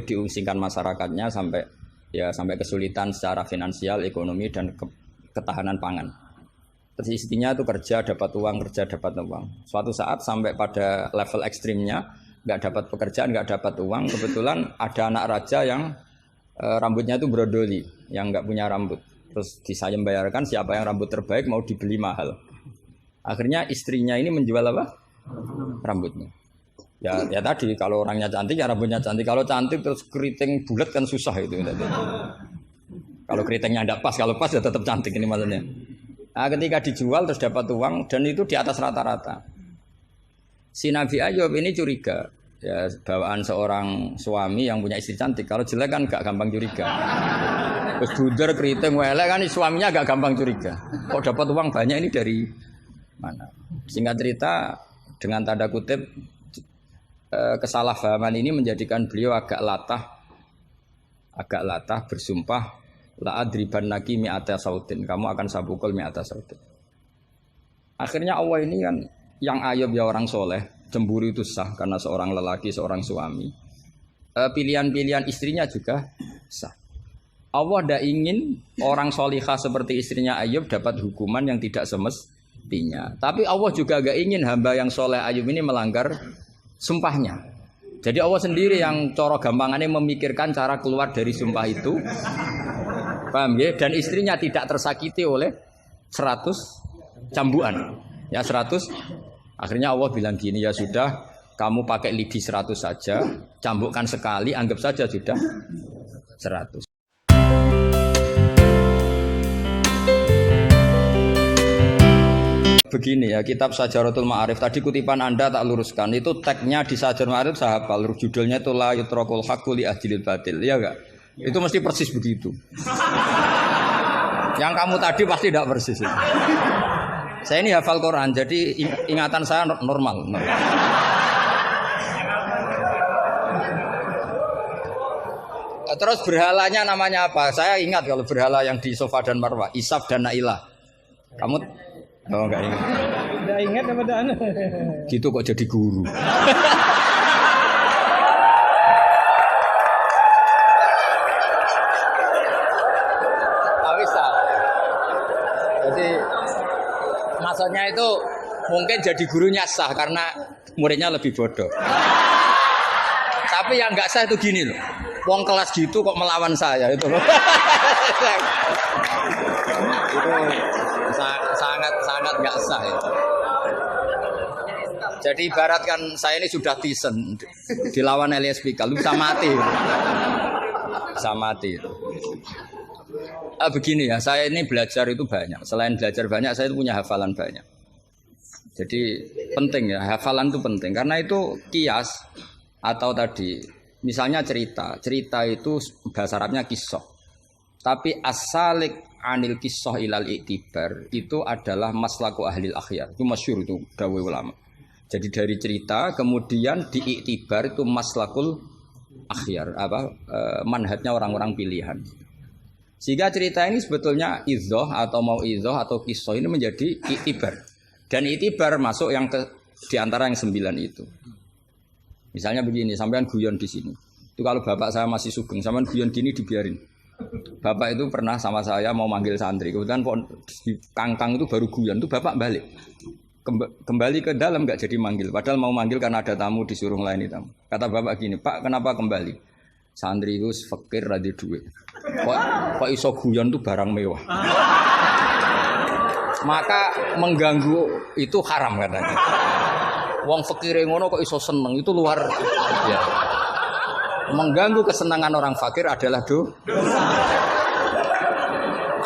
diungsingkan masyarakatnya sampai kesulitan secara finansial, ekonomi dan ketahanan pangan. Terus istrinya itu kerja dapat uang. Suatu saat sampai pada level ekstrimnya, nggak dapat pekerjaan, nggak dapat uang. Kebetulan ada anak raja yang rambutnya itu brodoli, yang nggak punya rambut. Terus saya membayarkan siapa yang rambut terbaik mau dibeli mahal. Akhirnya istrinya ini menjual apa? Rambutnya. Ya tadi kalau orangnya cantik ya rambutnya cantik. Kalau cantik terus keriting bulat kan susah itu. Kalau keritingnya tidak pas, kalau pas ya tetap cantik ini maksudnya. Nah, ketika dijual terus dapat uang dan itu di atas rata-rata. Si Nabi Ayub ini curiga. Ya bawaan seorang suami yang punya istri cantik. Kalau jelek kan gak gampang curiga. Terus bunder keriting welek kan suaminya gak gampang curiga. Kok dapat uang banyak ini dari mana? Singkat cerita dengan tanda kutip kesalahpahaman ini menjadikan beliau agak latah bersumpah la adriban naki mi'ata sautin, kamu akan saya pukul mi'ata sautin. Akhirnya Allah ini kan yang Ayub ya orang soleh, cemburu itu sah karena seorang lelaki, seorang suami. Pilihan-pilihan istrinya juga sah. Allah tidak ingin orang solihah seperti istrinya Ayub dapat hukuman yang tidak semestinya. Tapi Allah juga gak ingin hamba yang soleh Ayub ini melanggar sumpahnya. Jadi Allah sendiri yang coro gampangannya memikirkan cara keluar dari sumpah itu. Paham ya? Dan istrinya tidak tersakiti oleh 100 cambuan. Ya 100. Akhirnya Allah bilang gini, ya sudah kamu pakai lidi 100 saja, cambukkan sekali, anggap saja sudah 100. Begini ya, kitab Syajaratul Ma'arif tadi kutipan Anda tak luruskan, itu tagnya di Syajaratul Ma'arif saya hafal, judulnya itu la yutrakul haqqu li ahdilil batil, ya enggak? Itu mesti persis begitu. Yang kamu tadi pasti tidak persis itu. Saya ini hafal Quran, jadi ingatan saya normal. Terus berhalanya namanya apa? Saya ingat kalau berhala yang di Safa dan Marwah, Isaf dan Nailah. Kamu oh enggak ingat. Enggak ingat apa dah? Gitu kok jadi guru. Awis tahu. Jadi maksudnya itu mungkin jadi gurunya sah karena muridnya lebih bodoh. Tapi yang enggak sah itu gini loh. Wong kelas gitu kok melawan saya itu loh. Itu sangat nggak sah ya. Jadi ibaratkan saya ini sudah tisen dilawan Elias Pikal, bisa mati. Begini ya, saya ini belajar itu banyak. Selain belajar banyak, saya itu punya hafalan banyak. Jadi penting ya, hafalan itu penting karena itu kias atau tadi misalnya cerita itu bahasa Arabnya kisah. Tapi asalik anil kisah ilal iktibar itu adalah maslaku ahlil akhyar. Itu masyhur itu dawuh ulama. Jadi dari cerita kemudian diiktibar itu maslakul akhyar, manhajnya orang-orang pilihan. Sehingga cerita ini sebetulnya idzoh atau mau idzoh atau kisah ini menjadi iktibar. Dan iktibar masuk yang di antara yang 9 itu. Misalnya begini, sampean guyon di sini. Itu kalau bapak saya masih sugeng, sampean guyon gini dibiarin. Bapak itu pernah sama saya mau manggil santri, kemudian di kangkang itu baru guyon, itu bapak balik kembali ke dalam nggak jadi manggil, padahal mau manggil karena ada tamu disuruh melayani tamu. Kata bapak gini, Pak kenapa kembali? Santri itu fakir rada duit, kok iso guyon itu barang mewah, maka mengganggu itu haram katanya. Wong fakir ngono kok iso seneng itu luar ya. Mengganggu kesenangan orang fakir adalah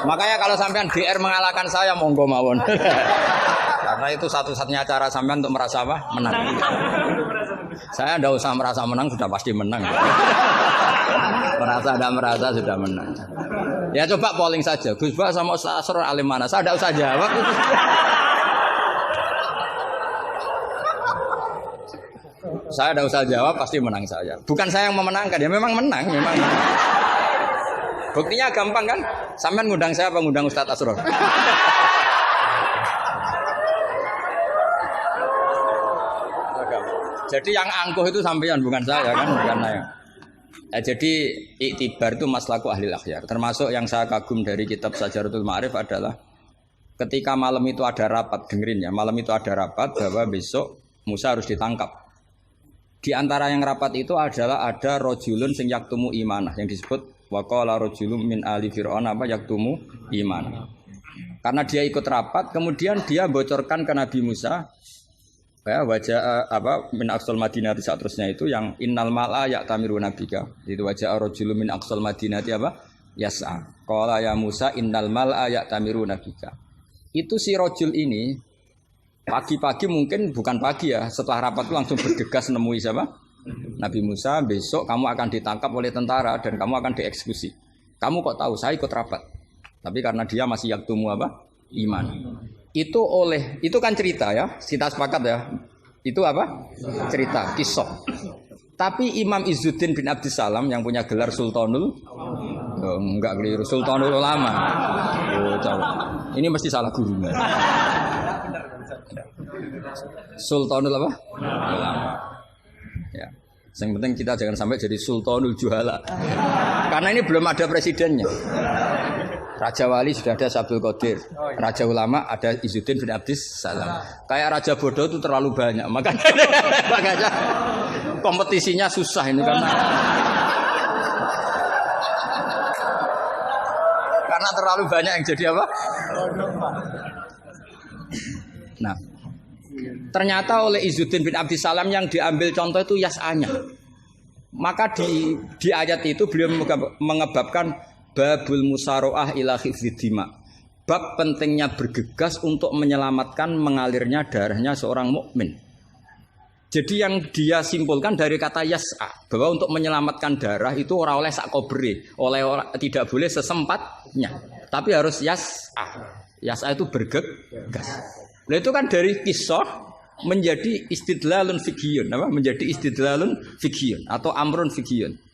Makanya kalau sampean GR mengalahkan saya monggo mawon. Karena itu satu-satunya cara sampean untuk merasa apa? Menang. Saya tidak usah merasa menang, sudah pasti menang. Merasa tidak merasa sudah menang. Ya coba polling saja. Gus Bak sama Ustaz Asror alim mana? Saya tidak usah jawab. Saya tidak usah jawab, pasti menang saya. Bukan saya yang memenangkan, ya memang menang, memang. Buktinya gampang kan? Sampean ngundang saya apa ngundang Ustaz Asror? Jadi yang angkuh itu sampean bukan saya kan, bukan saya. Jadi iktibar itu maslaku ahli akhyar. Termasuk yang saya kagum dari kitab Sajaratul Ma'arif adalah ketika malam itu ada rapat, dengerin ya, malam itu ada rapat bahwa besok Musa harus ditangkap. Di antara yang rapat itu adalah ada rojulun sing yaktumu imanah yang disebut waqala rojulun min ali fir'aun apa yaktumu imanah. Karena dia ikut rapat, kemudian dia bocorkan ke Nabi Musa ya, wajah apa min aqsal madinati saat terusnya itu yang innal mala ya'tamiru nabika. Itu wajah rajulun min aqsal madinati apa? Yas'a. Qala ya Musa innal mala ya'tamiru nabika. Itu si rajul ini pagi-pagi mungkin bukan pagi ya, setelah rapat itu langsung bergegas nemui siapa? Nabi Musa, besok kamu akan ditangkap oleh tentara dan kamu akan dieksekusi. Kamu kok tahu? Saya ikut rapat. Tapi karena dia masih yaktumu apa? Iman. Itu kan cerita ya, kita sepakat ya. Itu apa? Cerita, kisah. Tapi Imam Izzuddin bin Abdissalam yang punya gelar Sultanul enggak keliru, Sultanul Ulama. Ini mesti salah guru. Sultanul apa? Ulama. Ya. Yang penting kita jangan sampai jadi Sultanul Juhala. Karena ini belum ada presidennya. Raja Wali sudah ada Sabdul Qadir, Raja Ulama ada Izzuddin bin Abdis Salam. Kayak Raja Bodoh itu terlalu banyak, makanya kompetisinya susah ini karena terlalu banyak yang jadi apa? Nah, ternyata oleh Izzuddin bin Abdis Salam yang diambil contoh itu yas'anya. Maka di ayat itu beliau mengebabkan babul musaroah ila khifdidima. Bab pentingnya bergegas untuk menyelamatkan mengalirnya darahnya seorang mukmin. Jadi yang dia simpulkan dari kata yas'a bahwa untuk menyelamatkan darah itu ora oleh sak kobre, tidak boleh sesempatnya, tapi harus yas'a. Yas'a itu bergegas. Nah itu kan dari kisah menjadi istidlalun fiqhiyun, apa? Menjadi istidlalun fiqhiyun atau amrun fiqhiyun.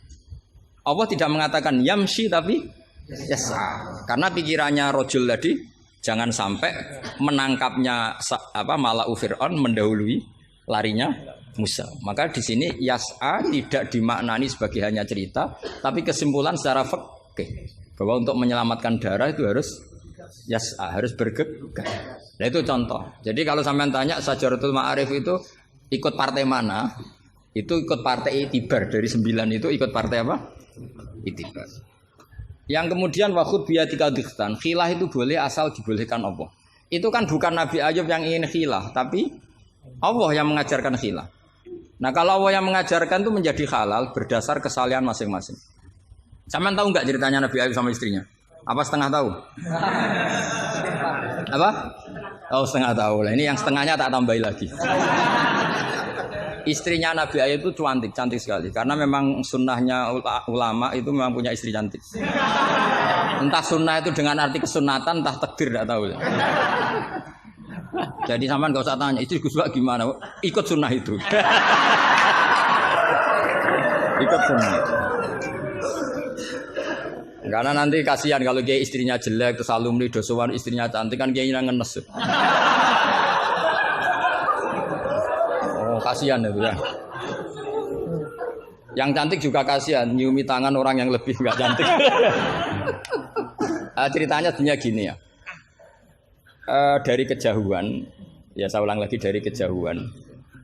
Allah tidak mengatakan yamshi tapi yas'a. Karena pikirannya rojul tadi jangan sampai menangkapnya apa Mala'u Fir'aun mendahului larinya Musa. Maka di sini yas'a tidak dimaknani sebagai hanya cerita, tapi kesimpulan secara fikih bahwa untuk menyelamatkan darah itu harus yas'a, harus bergegas. Nah itu contoh. Jadi kalau sampean tanya Sajaratul Ma'arif itu ikut partai mana? Itu ikut partai Itibar. Dari 9 itu ikut partai apa? Itibar. Yang kemudian wakhud biyatika dikhtan. Khilah itu boleh asal dibolehkan Allah. Itu kan bukan Nabi Ayub yang ingin khilah, tapi Allah yang mengajarkan khilah. Nah kalau Allah yang mengajarkan itu menjadi halal berdasar kesalahan masing-masing. Sampean tahu nggak ceritanya Nabi Ayub sama istrinya? Apa setengah tahu? Apa? Oh setengah tahu lah. Ini yang setengahnya tak tambahin lagi. Istrinya Nabi Ayub itu cantik sekali. Karena memang sunnahnya ulama itu memang punya istri cantik. Entah sunnah itu dengan arti kesunatan, entah takdir tidak tahu. Jadi sampean nggak usah tanya istri Gus Bak gimana, ikut sunnah itu. Ikut sunnah. Karena nanti kasihan kalau dia istrinya jelek terus alumni dosowan istrinya cantik kan dia ngenes. Oh kasihan itu ya. Yang cantik juga kasihan nyiumi tangan orang yang lebih nggak cantik. Ceritanya sebenarnya gini ya. Dari kejauhan, ya saya ulang lagi dari kejauhan.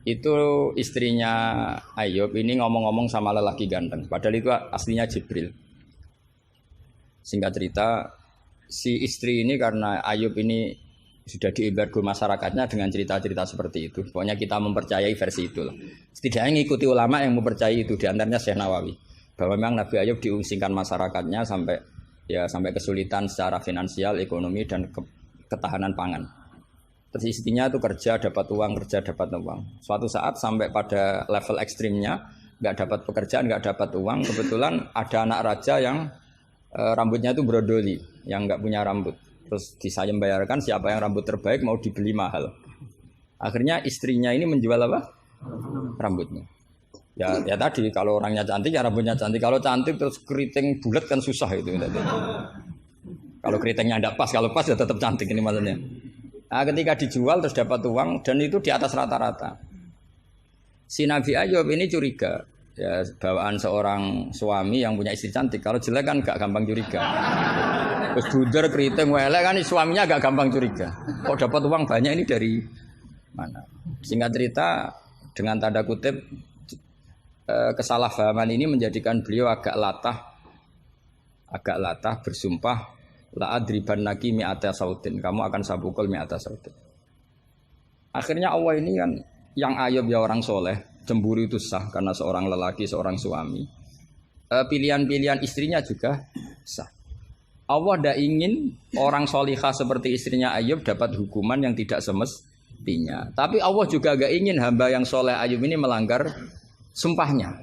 Itu istrinya Ayub ini ngomong-ngomong sama lelaki ganteng. Padahal itu aslinya Jibril. Singkat cerita, si istri ini karena Ayub ini sudah diembargo masyarakatnya dengan cerita-cerita seperti itu. Pokoknya kita mempercayai versi itu. Setidaknya mengikuti ulama yang mempercayai itu, diantaranya Syekh Nawawi. Bahwa memang Nabi Ayub diungsingkan masyarakatnya sampai kesulitan secara finansial, ekonomi, dan ketahanan pangan. Terus istrinya itu kerja dapat uang. Suatu saat sampai pada level ekstrimnya, nggak dapat pekerjaan, nggak dapat uang. Kebetulan ada anak raja yang rambutnya itu brodoli, yang nggak punya rambut. Terus bayarkan siapa yang rambut terbaik mau dibeli mahal. Akhirnya istrinya ini menjual apa? Rambutnya. Ya tadi kalau orangnya cantik ya rambutnya cantik. Kalau cantik terus keriting bulat kan susah itu. Kalau keritingnya tidak pas, kalau pas ya tetap cantik ini maksudnya. Nah, ketika dijual terus dapat uang dan itu di atas rata-rata. Si Nabi Ayub ini curiga. Ya bawaan seorang suami yang punya istri cantik. Kalau jelek kan gak gampang curiga. Terus buder, keriting, welek kan suaminya agak gampang curiga. Kok dapat uang banyak ini dari mana? Singkat cerita, dengan tanda kutip kesalahpahaman ini menjadikan beliau agak latah bersumpah la adriban naki mi'ata sautin. Kamu akan saya pukul mi'ata sautin. Akhirnya Allah ini kan yang Ayub ya orang soleh, cemburu itu sah karena seorang lelaki, seorang suami. Pilihan-pilihan istrinya juga sah. Allah tidak ingin orang solihah seperti istrinya Ayub dapat hukuman yang tidak semestinya. Tapi Allah juga gak ingin hamba yang soleh Ayub ini melanggar sumpahnya.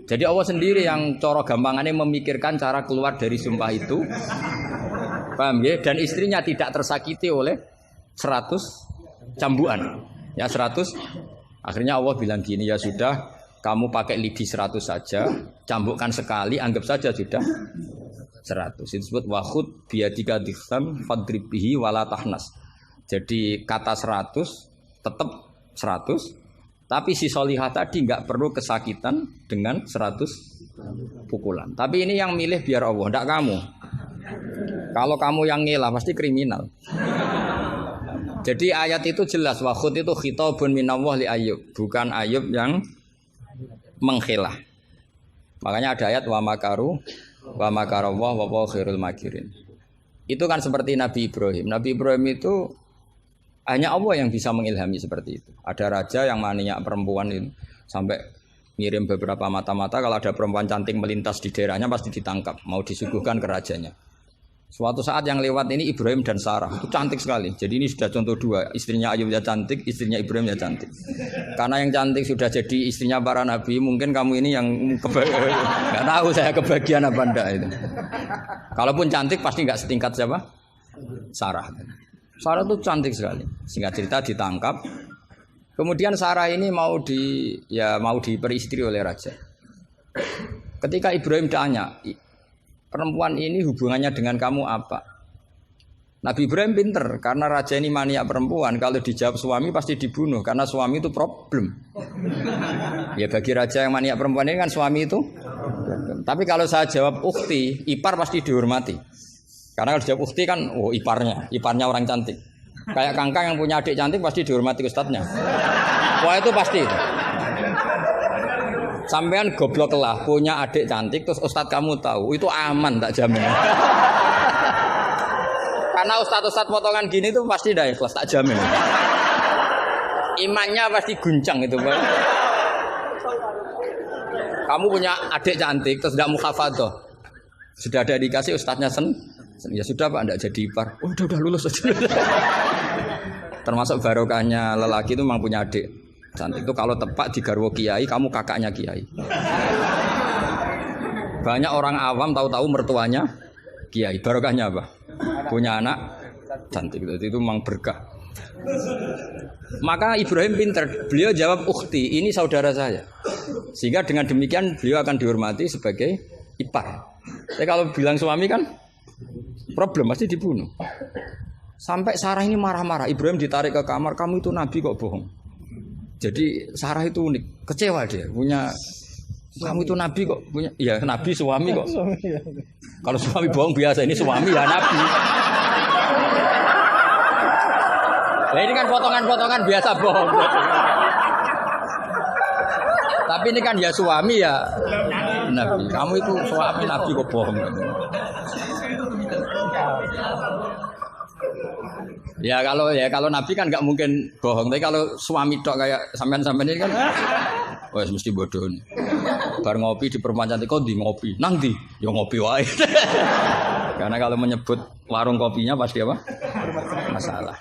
Jadi Allah sendiri yang coro gampangannya memikirkan cara keluar dari sumpah itu. Paham ya? Dan istrinya tidak tersakiti oleh 100 cambuan. Ya 100. Akhirnya Allah bilang gini, ya sudah, kamu pakai lidi 100 saja, cambukkan sekali, anggap saja sudah 100. Itu disebut wahud biadika dikham fadribihi wala tahnas. Jadi kata 100 tetap 100, tapi si solihah tadi nggak perlu kesakitan dengan 100 pukulan. Tapi ini yang milih biar Allah, tidak kamu. Kalau kamu yang ngelah pasti kriminal. Jadi ayat itu jelas wahud itu khitabun minallah li Ayub, bukan Ayub yang mengkhilah. Makanya ada ayat wa makaru wa makarallah wa huwa khairul makirin. Itu kan seperti Nabi Ibrahim. Nabi Ibrahim itu hanya Allah yang bisa mengilhami seperti itu. Ada raja yang maniak perempuan itu sampai ngirim beberapa mata-mata kalau ada perempuan cantik melintas di daerahnya pasti ditangkap, mau disuguhkan ke rajanya. Suatu saat yang lewat ini Ibrahim dan Sarah, itu cantik sekali. Jadi ini sudah contoh dua, istrinya Ayub ya cantik, istrinya Ibrahim ya cantik. Karena yang cantik sudah jadi istrinya para nabi, mungkin kamu ini yang nggak tahu saya kebagian apa enggak itu. Kalaupun cantik pasti nggak setingkat siapa? Sarah. Sarah itu cantik sekali. Singkat cerita ditangkap. Kemudian Sarah ini mau diperistri oleh raja. Ketika Ibrahim tanya, perempuan ini hubungannya dengan kamu apa? Nabi Ibrahim pinter karena raja ini maniak perempuan. Kalau dijawab suami pasti dibunuh karena suami itu problem. Ya bagi raja yang maniak perempuan ini kan suami itu problem. Tapi kalau saya jawab ukhti, ipar pasti dihormati. Karena kalau dijawab ukhti kan iparnya orang cantik. Kayak Kangkang yang punya adik cantik pasti dihormati ustadznya. Wah itu pasti. Sampean goblok lah punya adik cantik terus ustadz kamu tahu itu aman tak jamin. Karena ustadz potongan gini tuh pasti dah ikhlas tak jamin. Imannya pasti guncang itu Pak. Kamu punya adik cantik terus tidak mukhafadzah. Sudah ada dikasih ustadznya ya sudah Pak enggak jadi ipar. Oh, udah lulus aja. Termasuk barokahnya lelaki itu memang punya adik cantik itu kalau tepat di garwo kiai, kamu kakaknya kiai. Banyak orang awam tahu-tahu mertuanya kiai. Barokahnya apa? Punya anak cantik itu memang berkah. Maka Ibrahim pintar, beliau jawab ukhti, ini saudara saya. Sehingga dengan demikian beliau akan dihormati sebagai ipar. Tapi kalau bilang suami kan problem, pasti dibunuh. Sampai Sarah ini marah-marah, Ibrahim ditarik ke kamar, kamu itu nabi kok bohong. Jadi Sarah itu unik, kecewa dia punya kamu itu nabi kok punya, ya nabi suami kok. Kalau suami bohong biasa, ini suami ya nabi. Nah ini kan potongan-potongan biasa bohong. Tapi ini kan ya suami ya nabi. Kamu itu suami nabi kok bohong. Ya kalau nabi kan nggak mungkin bohong. Tapi kalau suami tok kayak sampean-sampean ini kan, wah mesti bodoh nih. Bar ngopi di perempuan cantik kok di ngopi, nang di, ya ngopi wae. Karena kalau menyebut warung kopinya pasti apa? Masalah.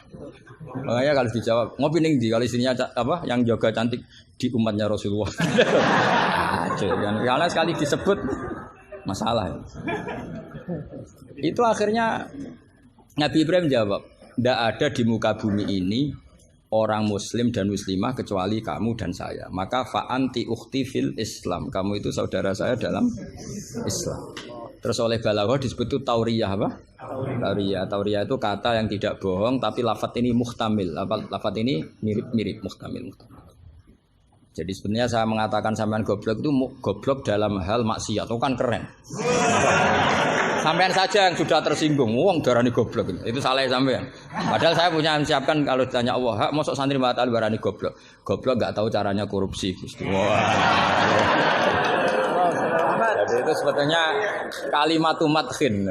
Makanya kalau dijawab ngopi ning di, kalau istrinya apa yang jaga cantik di umatnya Rasulullah. Karena sekali disebut masalah. Itu akhirnya Nabi Ibrahim jawab, tidak ada di muka bumi ini orang muslim dan muslimah kecuali kamu dan saya. Maka fa'anti ukhti fil Islam. Kamu itu saudara saya dalam Islam. Terus oleh balaghah disebut itu tauriyah apa? Tauriyah itu kata yang tidak bohong tapi lafaz ini muhtamil. Lafaz ini mirip-mirip muhtamil. Jadi sebenarnya saya mengatakan sampean goblok itu goblok dalam hal maksiat, itu kan keren. Sampean saja yang sudah tersinggung, wong darani goblok itu salah sampean. Padahal saya punya siapkan kalau ditanya Allah, hak mosok santri batal darani goblok. Goblok enggak tahu caranya korupsi, Gusti. Wah. Jadi itu sebetulnya kalimat madkhin.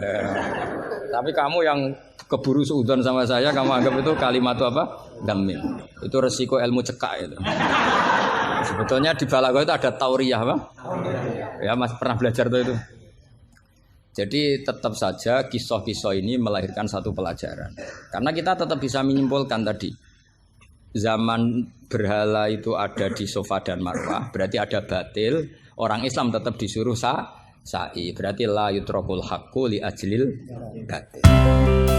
Tapi kamu yang keburu suudzon sama saya, kamu anggap itu kalimat apa? Damin. Itu resiko ilmu cekak itu. Sebetulnya di balaghah itu ada tauriyah apa? Ya, Mas pernah belajar tuh itu. Jadi tetap saja kisah-kisah ini melahirkan satu pelajaran. Karena kita tetap bisa menyimpulkan tadi. Zaman berhala itu ada di Safa dan Marwah, berarti ada batil. Orang Islam tetap disuruh sa'i. Berarti la yutrakul haqqu li ajlil batil.